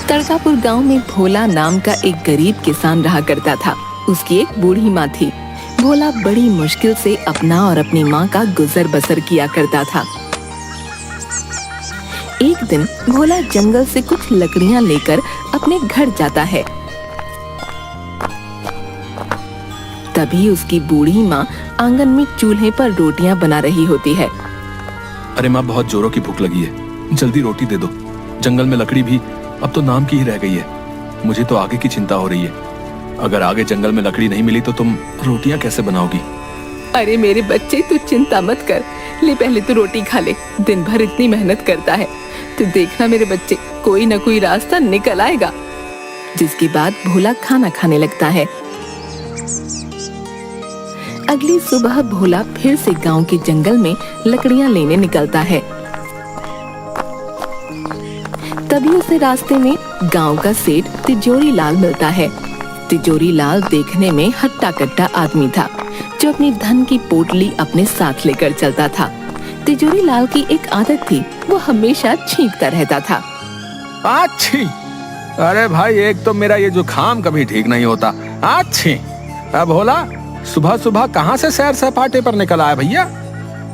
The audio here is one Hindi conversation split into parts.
तड़कापुर गांव में भोला नाम का एक गरीब किसान रहा करता था। उसकी एक बूढ़ी माँ थी। भोला बड़ी मुश्किल से अपना और अपनी माँ का गुजर बसर किया करता था। एक दिन भोला जंगल से कुछ लकड़ियां लेकर अपने घर जाता है। तभी उसकी बूढ़ी माँ आंगन में चूल्हे पर रोटियां बना रही होती है। अरे माँ, बहुत जोरों की भूख लगी है, जल्दी रोटी दे दो। जंगल में लकड़ी भी अब तो नाम की ही रह गई है। मुझे तो आगे की चिंता हो रही है। अगर आगे जंगल में लकड़ी नहीं मिली तो तुम रोटियां कैसे बनाओगी? अरे मेरे बच्चे, तू चिंता मत कर। ले पहले तू रोटी खा ले। दिन भर इतनी मेहनत करता है, तू देखना मेरे बच्चे, कोई न कोई रास्ता निकल आएगा। जिसके बाद भोला खाना खाने लगता है। अगली सुबह भोला फिर से गांव के जंगल में लकड़ियां लेने निकलता है। तभी उसे रास्ते में गांव का सेठ तिजोरी लाल मिलता है। तिजोरी लाल देखने में हट्टा कट्टा आदमी था, जो अपनी धन की पोटली अपने साथ लेकर चलता था। तिजोरी लाल की एक आदत थी, वो हमेशा छींकता रहता था। अच्छी, अरे भाई, एक तो मेरा ये जुकाम कभी ठीक नहीं होता। अच्छी, अब भोला सुबह सुबह कहाँ से सैर सपाटे पर निकल आया भैया?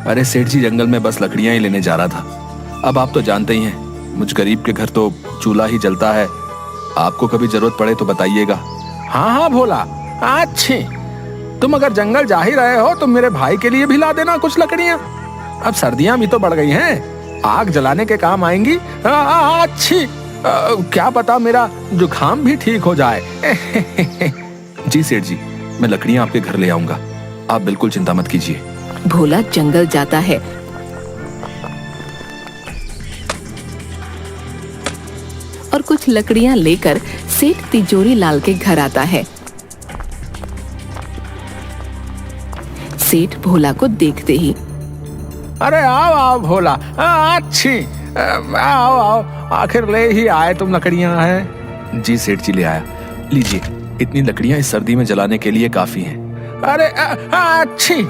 अरे सेठ जी, जंगल में बस लकड़ियां ही लेने जा रहा था। अब आप तो जानते ही हैं, मुझ गरीब के घर तो चूल्हा ही जलता है। आपको कभी जरूरत पड़े तो बताइएगा। हाँ हाँ भोला, अच्छी, तुम अगर जंगल जा ही रहे हो तो मेरे भाई के लिए भी ला देना कुछ लकड़ियां। अब सर्दियां भी तो बढ़ गई हैं, आग जलाने के काम आएंगी। अच्छी, क्या पता मेरा जुकाम भी ठीक हो जाए। जी सेठ जी, मैं लकड़ियां आपके घर ले आऊंगा, आप बिल्कुल चिंता मत कीजिए। भोला जंगल जाता है और कुछ लकड़ियां लेकर सेठ तिजोरी लाल के घर आता है। सेठ भोला को देखते ही, अरे आओ आओ भोला, अच्छी, आओ आओ, आखिर ले ही आए तुम लकड़ियां हैं। जी सेठ जी, ले आया, लीजिए, इतनी लकड़ियां इस सर्दी में जलाने के लिए काफी हैं। अरे अच्छी,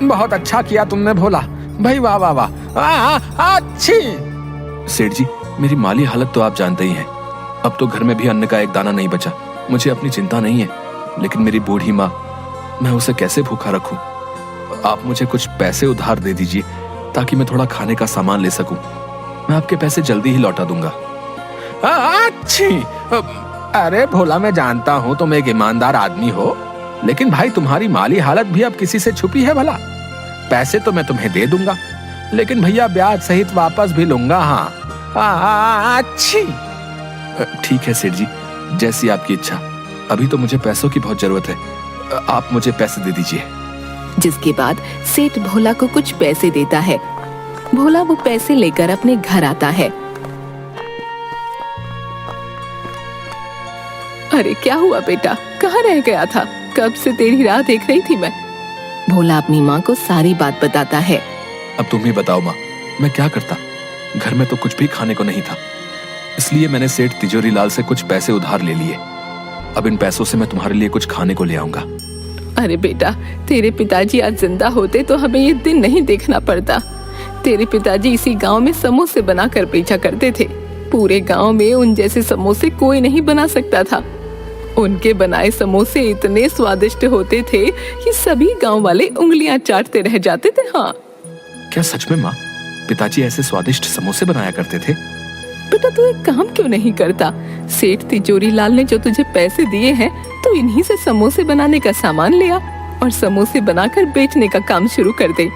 बहुत अच्छा किया तुमने भोला भाई, वाह वाह वाह, अच्छी। सेठ जी, मेरी माली हालत तो आप जानते ही हैं। अब तो घर में भी अन्न का एक दाना नहीं बचा। मुझे अपनी चिंता नहीं है, लेकिन मेरी बूढ़ी माँ, मैं उसे कैसे भूखा रखूं? आप मुझे कुछ पैसे उधार दे दीजिए, ताकि मैं थोड़ा खाने का सामान ले सकूं। मैं आपके पैसे जल्दी ही लौटा दूंगा। अच्छी, अरे भोला, मैं जानता हूं तुम एक ईमानदार आदमी हो, लेकिन भाई तुम्हारी माली हालत भी अब किसी से छुपी है भला? पैसे तो मैं तुम्हें दे दूंगा, लेकिन भैया ब्याज सहित वापस भी लूंगा। हाँ अच्छी, ठीक है सेठ जी, जैसी आपकी इच्छा। अभी तो मुझे पैसों की बहुत जरूरत है, आप मुझे पैसे दे दीजिए। जिसके बाद सेठ भोला को कुछ पैसे देता है। भोला वो पैसे लेकर अपने घर आता है। अरे क्या हुआ बेटा, कहाँ रह गया था? कब से तेरी राह देख रही थी मैं। भोला अपनी माँ को सारी बात बताता है। अब तुम ही बताओ माँ, मैं क्या करता? घर में तो कुछ भी खाने को नहीं था, इसलिए मैंने सेठ तिजोरी लाल से कुछ पैसे उधार ले लिए। अब इन पैसों से मैं तुम्हारे लिए कुछ खाने को ले आऊंगा। अरे बेटा, तेरे पिताजी आज जिंदा होते तो हमें ये दिन नहीं देखना पड़ता। तेरे पिताजी इसी गांव में समोसे बनाकर बेचा करते थे। पूरे गांव में उन जैसे समोसे कोई नहीं बना सकता था। उनके बनाए समोसे इतने स्वादिष्ट होते थे कि सभी गांव वाले उंगलियां चाटते रह जाते थे। हाँ, क्या सच में माँ, पिताजी ऐसे स्वादिष्ट समोसे बनाया करते थे? बेटा, तू एक काम क्यों नहीं करता? सेठ तिजोरी लाल ने जो तुझे पैसे दिए हैं, तो इन्हीं से समोसे बनाने का सामान ले आ और समोसे बनाकर बेचने का काम शुरू कर दे।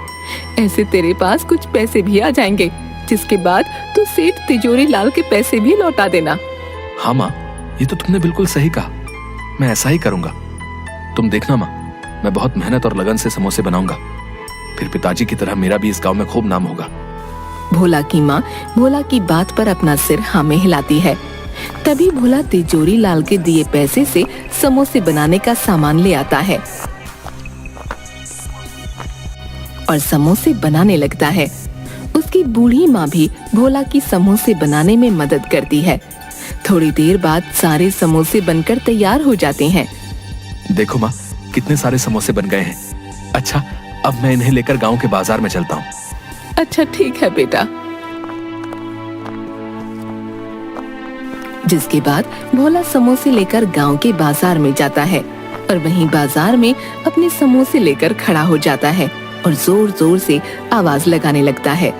ऐसे तेरे पास कुछ पैसे भी आ जाएंगे, जिसके बाद तू सेठ तिजोरी लाल के पैसे भी लौटा देना। हाँ माँ, ये तो तुमने बिल्कुल सही कहा, मैं ऐसा ही करूंगा। तुम देखना माँ, मैं बहुत मेहनत और लगन से समोसे बनाऊंगा, फिर पिताजी की तरह मेरा भी इस गांव में खूब नाम होगा। भोला की माँ भोला की बात पर अपना सिर हाँ में हिलाती है। तभी भोला तिजोरी लाल के दिए पैसे से समोसे बनाने का सामान ले आता है और समोसे बनाने लगता है। उसकी बूढ़ी माँ भी भोला की समोसे बनाने में मदद करती है। थोड़ी देर बाद सारे समोसे बनकर तैयार हो जाते हैं। देखो माँ, कितने सारे समोसे बन गए हैं। अच्छा, अब मैं इन्हें लेकर गांव के बाजार में चलता हूँ। अच्छा ठीक है बेटा। जिसके बाद भोला समोसे लेकर गांव के बाजार में जाता है और वहीं बाजार में अपने समोसे लेकर खड़ा हो जाता है और जोर जोर से आवाज लगाने लगता है।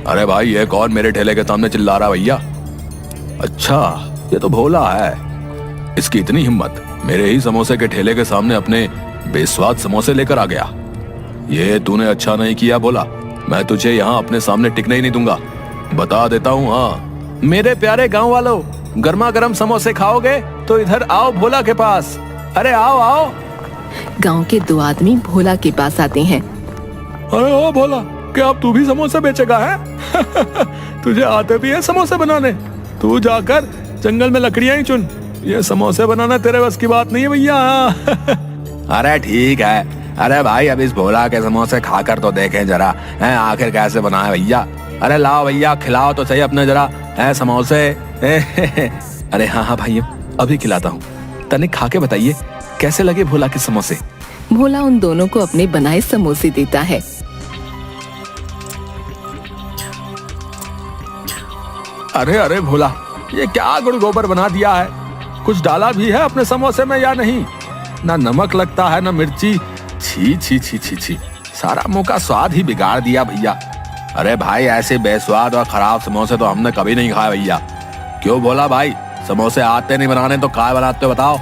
अरे भाई, ये कौन मेरे ठेले के सामने चिल्ला रहा भैया? अच्छा, ये तो भोला है। इसकी इतनी हिम्मत, मेरे ही समोसे के ठेले के सामने अपने बेस्वाद समोसे लेकर आ गया। ये तूने अच्छा नहीं किया भोला, मैं तुझे यहाँ अपने सामने टिकने ही नहीं दूंगा। बता देता हूँ। हाँ, मेरे प्यारे गांव वालों, गर्मा गर्म समोसे खाओगे तो इधर आओ भोला के पास। अरे आओ आओ। गांव के दो आदमी भोला के पास आते हैं। अरे ओ भोला, क्या अब तू भी समोसे बेचेगा है? तुझे आते भी है समोसे बनाने? तू जाकर जंगल में लकड़ियां ही चुन, ये समोसे बनाना तेरे बस की बात नहीं है भैया। अरे ठीक है। अरे भाई, अब इस भोला के समोसे खाकर तो देखें जरा, हैं आखिर कैसे बनाए भैया। अरे लाओ भैया, खिलाओ तो सही अपने जरा हैं समोसे। अरे हाँ हाँ भाइयों, अभी खिलाता हूँ। तनिक खा के बताइए कैसे लगे भोला के समोसे। भोला उन दोनों को अपने बनाए समोसे देता है। अरे अरे भोला, ये क्या गुड़ गोबर बना दिया है? कुछ डाला भी है अपने समोसे में या नहीं? ना नमक लगता है ना मिर्ची। छी छी छी छी छी, सारा मुंह का स्वाद ही बिगाड़ दिया भैया। अरे भाई, ऐसे बेस्वाद और खराब समोसे तो हमने कभी नहीं खाए भैया। क्यों भोला भाई, समोसे आते नहीं बनाने तो काय बनाते हो बताओ?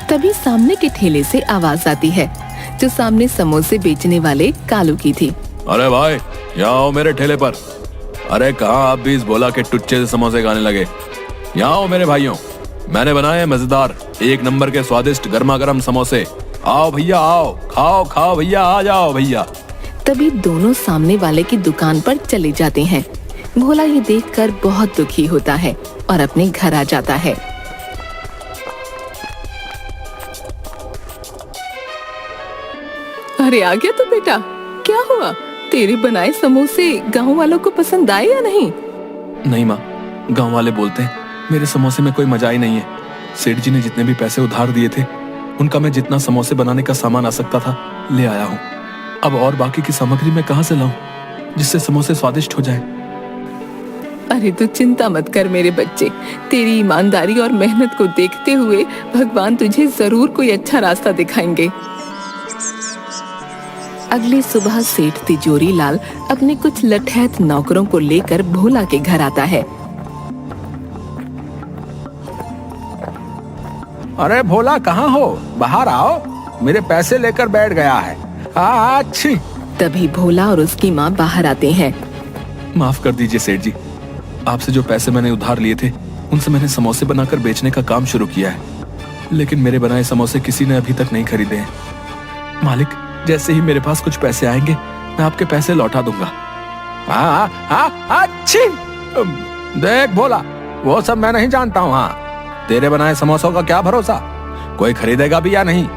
तभी सामने के ठेले से आवाज आती है, जो सामने समोसे बेचने वाले कालू की थी। अरे भाई, यहाँ आओ मेरे ठेले पर। अरे कहाँ आप भी इस भोला के टुच्चे से समोसे खाने लगे? यहाँ आओ मेरे भाइयों, मैंने बनाए हैं मजेदार, एक नंबर के स्वादिष्ट गर्मा गर्म समोसे। आओ भैया आओ, खाओ खाओ भैया, आ जाओ भैया। तभी दोनों सामने वाले की दुकान पर चले जाते हैं। भोला ये देखकर बहुत दुखी होता है और अपने घर आ जाता है। अरे आ गया तो बेटा, क्या हुआ? तेरे बनाए समोसे गांव वालों को पसंद आए या नहीं? नहीं माँ, गांव वाले बोलते हैं मेरे समोसे में कोई मजा ही नहीं है। सेठ जी ने जितने भी पैसे उधार दिए थे, उनका मैं जितना समोसे बनाने का सामान आ सकता था ले आया हूँ। अब और बाकी की सामग्री मैं कहाँ से लाऊं जिससे समोसे स्वादिष्ट हो जाए? अरे तू चिंता मत कर मेरे बच्चे, तेरी ईमानदारी और मेहनत को देखते हुए भगवान तुझे जरूर कोई अच्छा रास्ता दिखाएंगे। अगली सुबह सेठ तिजोरी लाल अपने कुछ लठैत नौकरों को लेकर भोला के घर आता है। अरे भोला, कहाँ हो? बाहर आओ, मेरे पैसे लेकर बैठ गया है। अच्छी। तभी भोला और उसकी माँ बाहर आते हैं। माफ कर दीजिए सेठ जी, आपसे जो पैसे मैंने उधार लिए थे उनसे मैंने समोसे बनाकर बेचने का काम शुरू किया है, लेकिन मेरे बनाए समोसे किसी ने अभी तक नहीं खरीदे हैं। मालिक, जैसे ही मेरे पास कुछ पैसे आएंगे मैं आपके पैसे लौटा दूंगा। अच्छी। देख भोला, वो सब मैं नहीं जानता हूँ। हाँ, तेरे बनाए समोसों का क्या भरोसा, कोई खरीदेगा भी या नहीं?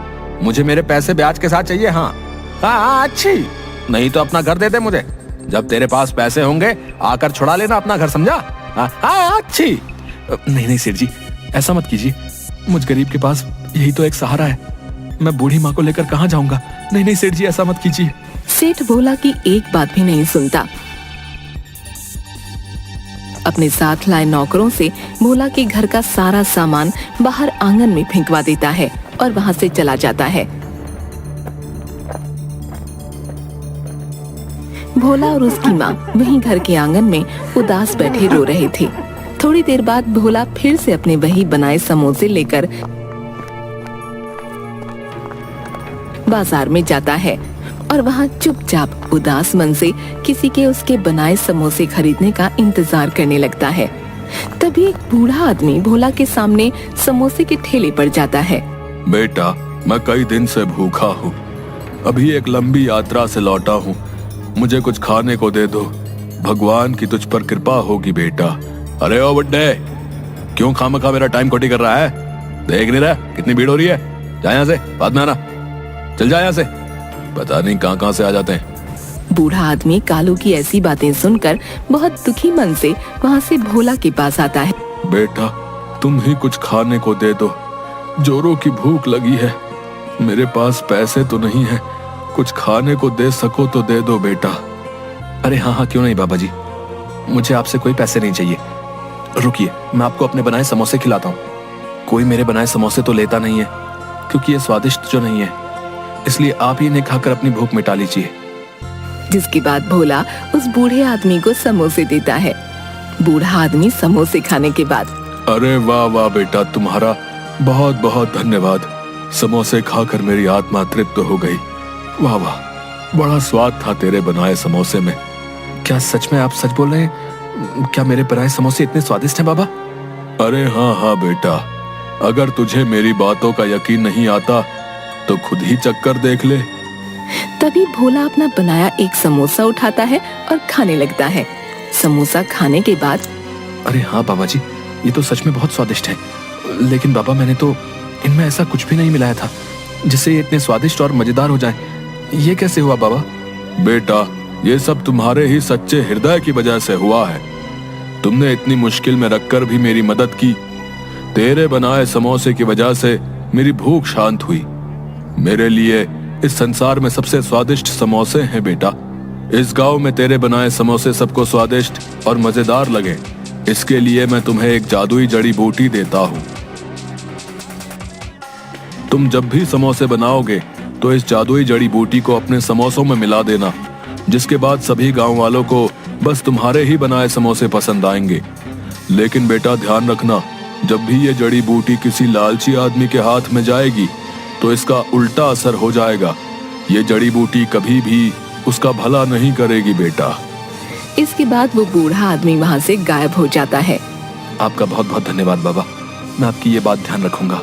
मुझे मेरे पैसे ब्याज के साथ चाहिए। हाँ अच्छी, नहीं तो अपना घर दे दे मुझे। जब तेरे पास पैसे होंगे आकर छुड़ा लेना अपना घर, समझा? हाँ अच्छी। नहीं नहीं सेठ जी, ऐसा मत कीजिए, मुझ गरीब के पास यही तो एक सहारा है। मैं बूढ़ी माँ को लेकर कहाँ जाऊंगा? नहीं नहीं सेठ जी, ऐसा मत कीजिए। सेठ भोला की एक बात भी नहीं सुनता। अपने साथ लाए नौकरों से भोला के घर का सारा सामान बाहर आंगन में फेंकवा देता है और वहां से चला जाता है। भोला और उसकी माँ वहीं घर के आंगन में उदास बैठे रो रहे थे। थोड़ी देर बाद भोला फिर से अपने वही बनाए समोसे लेकर बाजार में जाता है और वहाँ चुपचाप उदास मन से किसी के उसके बनाए समोसे खरीदने का इंतजार करने लगता है। तभी एक बूढ़ा आदमी भोला के सामने समोसे के ठेले पर जाता है। बेटा, मैं कई दिन से भूखा हूँ, अभी एक लंबी यात्रा से लौटा हूँ, मुझे कुछ खाने को दे दो, भगवान की तुझ पर कृपा होगी बेटा। अरे ओ बुड्ढे, क्यों खामखा मेरा टाइम खोटी कर रहा है? देख नहीं रहा कितनी भीड़ हो रही है? जा यहाँ से, बाद में आना, चल जा यहाँ से। पता नहीं कहाँ से आ जाते हैं। बूढ़ा आदमी कालू की ऐसी बातें सुनकर बहुत दुखी मन से वहाँ से भोला के पास आता है। बेटा, तुम ही कुछ खाने को दे दो, जोरों की भूख लगी है, मेरे पास पैसे तो नहीं है, कुछ खाने को दे सको तो दे दो बेटा। अरे हाँ हाँ, क्यों नहीं बाबा जी, मुझे आपसे कोई पैसे नहीं चाहिए, रुकिए, मैं आपको अपने बनाए समोसे खिलाता हूँ। कोई मेरे बनाए समोसे तो लेता नहीं है, क्योंकि ये स्वादिष्ट जो नहीं है, इसलिए आप ही इन्हें खाकर अपनी भूख मिटा लीजिए। जिसके बाद भोला उस बूढ़े आदमी को समोसे देता है। बूढ़ा आदमी समोसे खाने के बाद, अरे वाह वाह बेटा, तुम्हारा बहुत बहुत धन्यवाद। समोसे खाकर मेरी आत्मा तृप्त हो गई। वाह वाह, बड़ा स्वाद था तेरे बनाए समोसे में। क्या सच में आप सच बोल रहे हैं? क्या मेरे बनाए समोसे इतने स्वादिष्ट हैं बाबा? अरे हाँ हाँ बेटा, अगर तुझे मेरी बातों का यकीन नहीं आता तो खुद ही चक्कर देख ले। तभी भोला अपना बनाया एक समोसा उठाता है और खाने लगता है। समोसा खाने के बाद, अरे हाँ बाबा जी, ये तो सच में बहुत स्वादिष्ट है। लेकिन बाबा, मैंने तो इनमें ऐसा कुछ भी नहीं मिलाया था जिससे ये इतने स्वादिष्ट और मजेदार हो जाए। ये कैसे हुआ बाबा? बेटा, ये सब तुम्हारे ही सच्चे हृदय की वजह से हुआ है। तुमने इतनी मुश्किल में रखकर भी मेरी मदद की। तेरे बनाए समोसे की वजह से मेरी भूख शांत हुई। मेरे लिए इस संसार में सबसे स्वादिष्ट समोसे हैं बेटा। इस गांव में तेरे बनाए समोसे सबको स्वादिष्ट और मजेदार लगे, इसके लिए मैं तुम्हें एक जादुई जड़ी बूटी देता हूँ। तुम जब भी समोसे बनाओगे तो इस जादुई जड़ी बूटी को अपने समोसों में मिला देना, जिसके बाद सभी गांव वालों को बस तुम्हारे ही बनाए समोसे पसंद आएंगे। लेकिन बेटा ध्यान रखना, जब भी ये जड़ी बूटी किसी लालची आदमी के हाथ में जाएगी तो इसका उल्टा असर हो जाएगा। ये जड़ी बूटी कभी भी उसका भला नहीं करेगी बेटा। इसके बाद वो बूढ़ा आदमी वहाँ से गायब हो जाता है। आपका बहुत बहुत धन्यवाद बाबा, मैं आपकी ये बात ध्यान रखूंगा।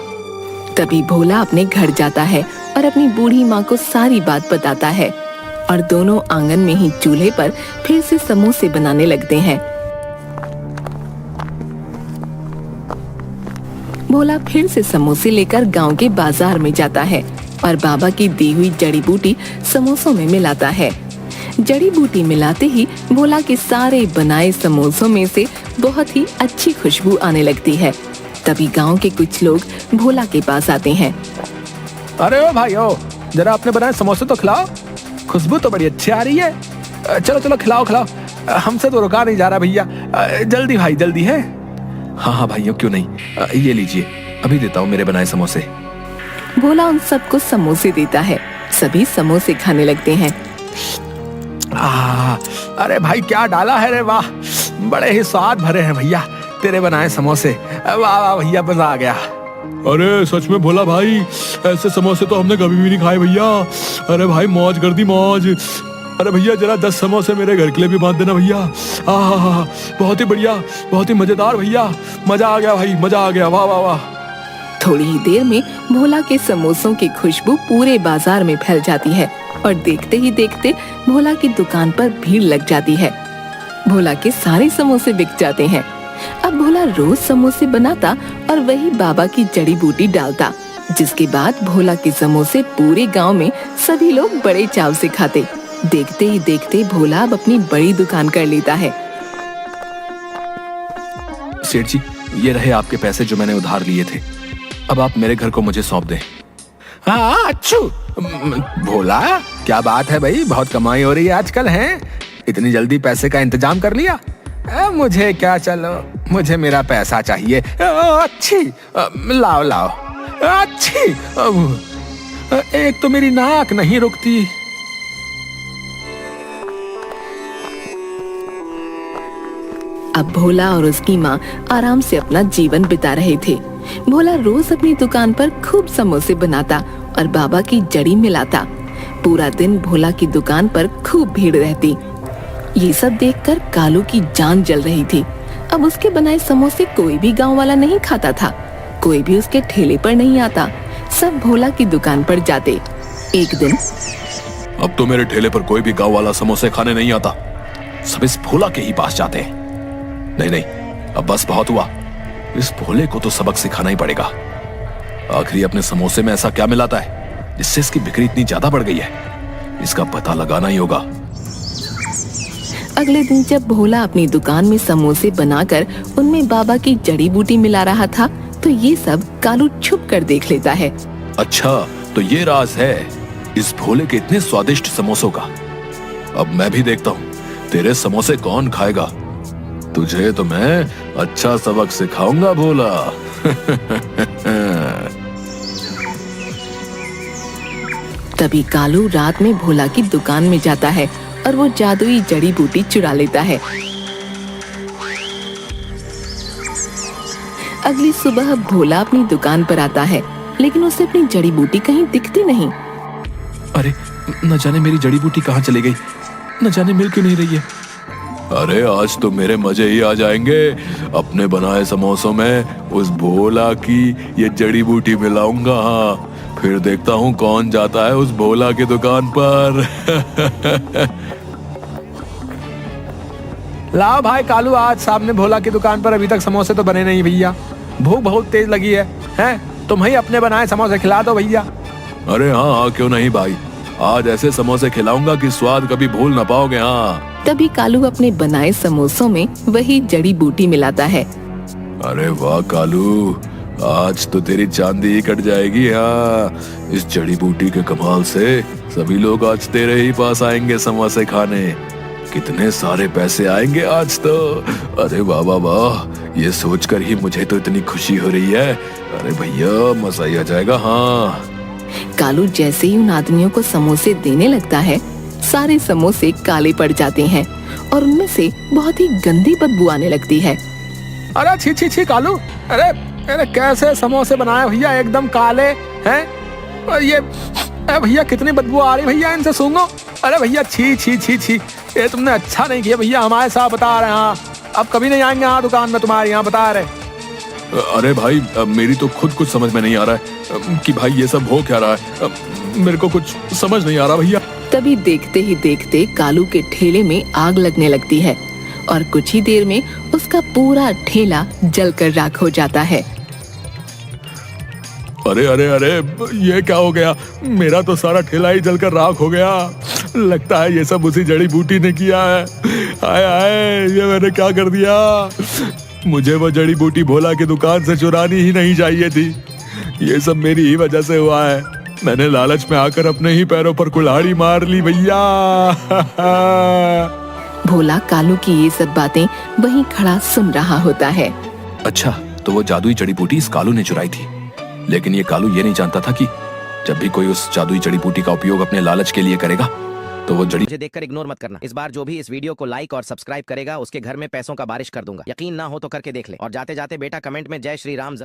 तभी भोला अपने घर जाता है और अपनी बूढ़ी माँ को सारी बात बताता है और दोनों आंगन में ही चूल्हे पर फिर से समोसे बनाने लगते हैं। भोला फिर से समोसे लेकर गांव के बाजार में जाता है और बाबा की दी हुई जड़ी बूटी समोसों में मिलाता है। जड़ी बूटी मिलाते ही भोला के सारे बनाए समोसों में से बहुत ही अच्छी खुशबू आने लगती है। तभी गांव के कुछ लोग भोला के पास आते हैं। अरे ओ भाइयों, जरा अपने बनाए समोसे तो खिलाओ, खुशबू तो बड़ी अच्छी आ रही है। चलो चलो खिलाओ खिलाओ, हमसे तो रुका नहीं जा रहा भैया। जल्दी भाई जल्दी है। हाँ हाँ भाइयों, क्यों नहीं, ये लीजिए, अभी देता हूँ मेरे बनाए समोसे। भोला उन सबको समोसे देता है। सभी समोसे खाने लगते हैं। अरे भाई क्या डाला है रे, वाह, बड़े ही स्वाद भरे हैं भैया तेरे बनाए समोसे। वाह वाह भैया, मजा आ गया। अरे सच में भोला भाई, ऐसे समोसे तो हमने कभी भी नहीं खाए भैया। अरे भाई मौज कर दी मौज। अरे भैया जरा 10 समोसे मेरे घर के लिए भी बांध देना भैया। बहुत ही बढ़िया, बहुत ही मजेदार भैया, मजा आ गया भाई, मजा आ गया। वाह वाह वाह। थोड़ी ही देर में भोला के समोसों की खुशबू पूरे बाजार में फैल जाती है और देखते ही देखते भोला की दुकान पर भीड़ लग जाती है। भोला के सारे समोसे बिक जाते हैं। अब भोला रोज समोसे बनाता और वही बाबा की जड़ी बूटी डालता, जिसके बाद भोला के समोसे पूरे गांव में सभी लोग बड़े चाव से खाते। देखते ही देखते भोला अब अपनी बड़ी दुकान कर लेता है। सेठ जी, ये रहे आपके पैसे जो मैंने उधार लिए थे। अब आप मेरे घर को मुझे सौंप दें। हाँ अच्छू। भोला क्या बात है भाई, बहुत कमाई हो रही है आजकल है, इतनी जल्दी पैसे का इंतजाम कर लिया। मुझे क्या, चलो मुझे मेरा पैसा चाहिए। अच्छी, लाओ लाओ। अच्छी, एक तो मेरी नाक नहीं रुकती। अब भोला और उसकी माँ आराम से अपना जीवन बिता रहे थे। भोला रोज अपनी दुकान पर खूब समोसे बनाता और बाबा की जड़ी मिलाता। पूरा दिन भोला की दुकान पर खूब भीड़ रहती। ये सब देखकर कालू की जान जल रही थी। अब उसके बनाए समोसे कोई भी गांव वाला नहीं खाता था, कोई भी उसके ठेले पर नहीं आता, सब भोला की दुकान पर जाते। एक दिन, अब तो मेरे ठेले पर कोई भी गांव वाला समोसे खाने नहीं आता, सब इस भोला के ही पास जाते हैं। नहीं नहीं, अब बस बहुत हुआ, इस भोले को तो सबक सिखाना ही पड़ेगा। आखिर अपने समोसे में ऐसा क्या मिलाता है जिससे इसकी बिक्री इतनी ज्यादा बढ़ गई है, इसका पता लगाना ही होगा। अगले दिन जब भोला अपनी दुकान में समोसे बनाकर उनमें बाबा की जड़ी बूटी मिला रहा था, तो ये सब कालू छुप कर देख लेता है। अच्छा, तो ये राज है इस भोले के इतने स्वादिष्ट समोसों का। अब मैं भी देखता हूँ तेरे समोसे कौन खाएगा। तुझे तो मैं अच्छा सबक सिखाऊंगा भोला। तभी कालू रात में भोला की दुकान में जाता है और वो जादुई जड़ी बूटी चुरा लेता है। अगली सुबह भोला अपनी दुकान पर आता है, लेकिन उसे अपनी जड़ी बूटी कहीं दिखती नहीं। अरे न जाने मेरी जड़ी बूटी कहाँ चली गई, न जाने मिल क्यों नहीं रही है। अरे आज तो मेरे मजे ही आ जाएंगे। अपने बनाए समोसों में उस भोला की ये जड़ी बूटी मिलाऊंगा। हाँ, फिर देखता हूँ कौन जाता है उस भोला की दुकान पर। लाओ भाई कालू, आज सामने भोला की दुकान पर अभी तक समोसे तो बने नहीं भैया। भूख बहुत तेज लगी है, हैं? तुम ही अपने बनाए समोसे खिला दो भैया। अरे हाँ हाँ, क्यों नहीं भाई, आज ऐसे समोसे खिलाऊंगा कि स्वाद कभी भूल ना पाओगे। हाँ। तभी कालू अपने बनाए समोसों में वही जड़ी बूटी मिलाता है। अरे वाह कालू, आज तो तेरी चांदी ही कट जाएगी। हाँ, इस जड़ी बूटी के कमाल से सभी लोग आज तेरे ही पास आएंगे समोसे खाने। कितने सारे पैसे आएंगे आज तो। अरे वाह वाह वाह, ये सोचकर ही मुझे तो इतनी खुशी हो रही है। अरे भैया मजा ही आ जाएगा। हाँ। कालू जैसे ही उन आदमियों को समोसे देने लगता है, सारे समोसे काले पड़ जाते हैं और उनमें से बहुत ही गंदी बदबू आने लगती है। अरे छी छी छी कालू, अरे अरे कैसे समोसे बनाए भैया, एकदम काले हैं। और ये भैया कितनी बदबू आ रही भैया, इनसे सूंघो। अरे भैया छी छी छी छी, ये तुमने अच्छा नहीं किया भैया, हमारे साथ बता रहे हैं। हाँ, अब कभी नहीं आएंगे यहाँ दुकान में तुम्हारे यहाँ, बता रहे। अरे भाई मेरी तो खुद कुछ समझ में नहीं आ रहा है कि भाई ये सब हो क्या रहा है। मेरे को कुछ समझ नहीं आ रहा भैया। तभी देखते ही देखते कालू के ठेले में आग लगने लगती है और कुछ ही देर में उसका पूरा ठेला जलकर राख हो जाता है। अरे अरे अरे, ये क्या हो गया, मेरा तो सारा ठेला ही जलकर राख हो गया। लगता है ये सब उसी जड़ी बूटी ने किया है। हाय हाय, ये मैंने क्या कर दिया। मुझे वो जड़ी बूटी भोला की दुकान से चुरानी ही नहीं चाहिए थी। ये सब मेरी ही वजह से हुआ है। मैंने लालच में आकर अपने ही पैरों पर कुल्हाड़ी मार ली भैया। भोला कालू की ये सब बातें वहीं खड़ा सुन रहा होता है। अच्छा, तो वो जादुई जड़ी बूटी इस कालू ने चुराई थी, लेकिन ये कालू ये नहीं जानता था कि जब भी कोई उस जादुई जड़ी बूटी का उपयोग अपने लालच के लिए करेगा तो वो जड़ी। मुझे देखकर इग्नोर मत करना। इस बार जो भी इस वीडियो को लाइक और सब्सक्राइब करेगा उसके घर में पैसों का बारिश कर दूंगा। यकीन ना हो तो करके देख ले। और जाते जाते बेटा कमेंट में जय श्री राम